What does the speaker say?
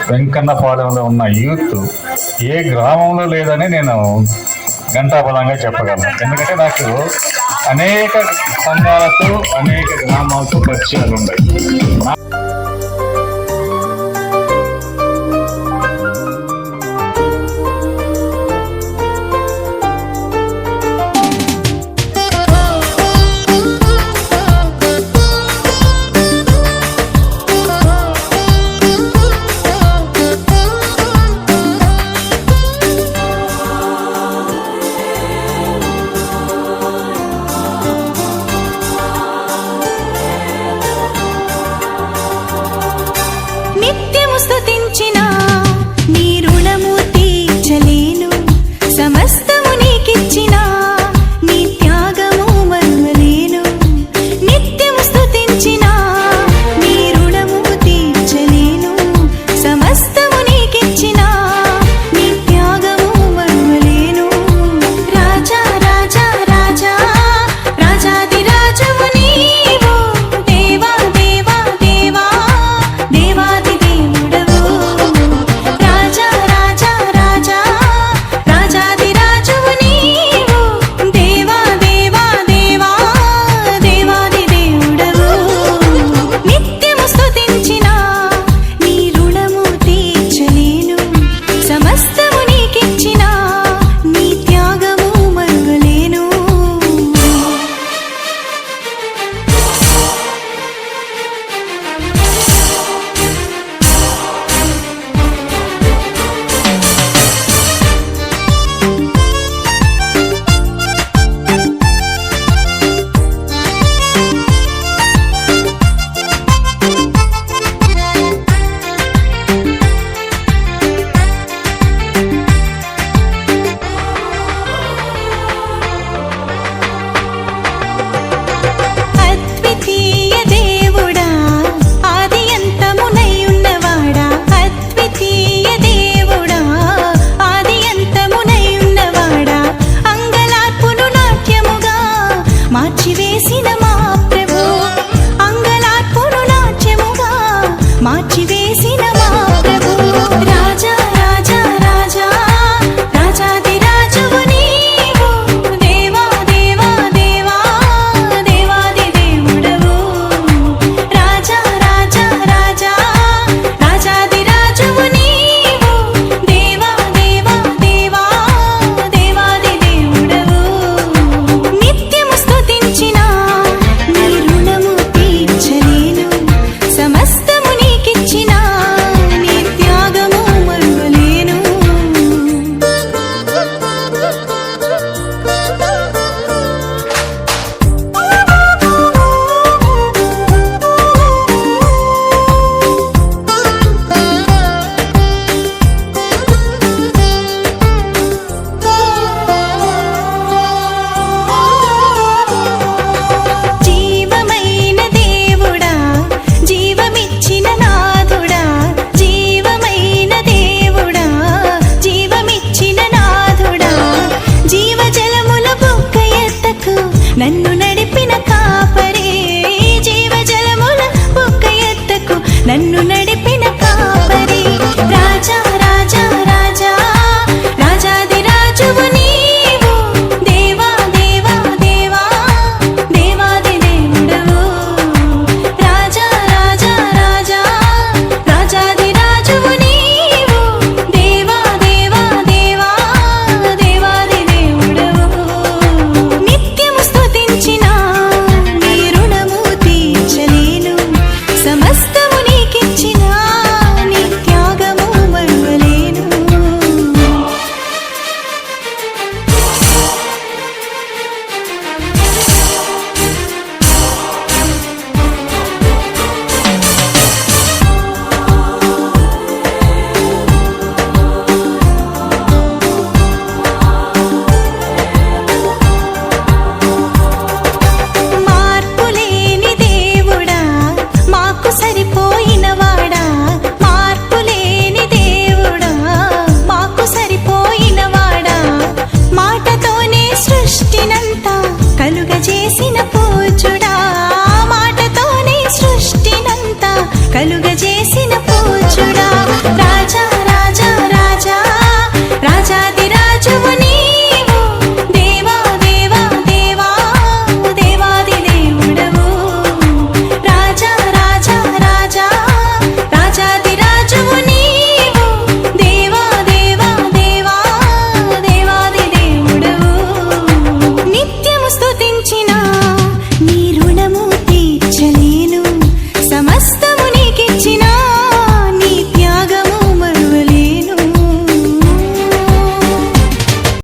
వెంకన్నపాలెంలో ఉన్న యూత్ ఏ గ్రామంలో లేదని నేను ఘంటాబలంగా చెప్పగలను. ఎందుకంటే నాకు అనేక సంఘాలతో అనేక గ్రామాలతో పరిచయాలు ఉన్నాయి. నిత్యము స్తుతించిన నీ రుణము తీర్చలేను, సమస్తము నీకిచ్చిన నీ త్యాగము మరువలేను. నిత్యము స్తుతించిన నీ రుణము తీర్చలేను, సమస్తము నీకిచ్చిన నీ త్యాగము మరువలేను. రాజా రాజా రాజా రాజాది రాజవు నీవు, దేవా దేవా దేవా దేవాది దేవుడవు. రాజా రాజా రాజా రాజాది రాజువు నీవు, దేవా దేవా దేవా దేవాది దేవుడవు. నిత్యము స్తుతించిన నీ రుణము తీర్చలేను, సమస్తము నీకిచ్చిన నీ త్యాగము మరువలేను. అద్వితీయ దేవుడా, ఆది అంతమునై ఉన్నవాడా, అద్వితీయ దేవుడా, ఆది అంతమునై ఉన్నవాడా, అంగలార్పును నాట్యముగా మార్చివేసిన మా ప్రభు, అంగలార్పును నాట్యముగా మార్చివేసిన మా ప్రభు. రాజా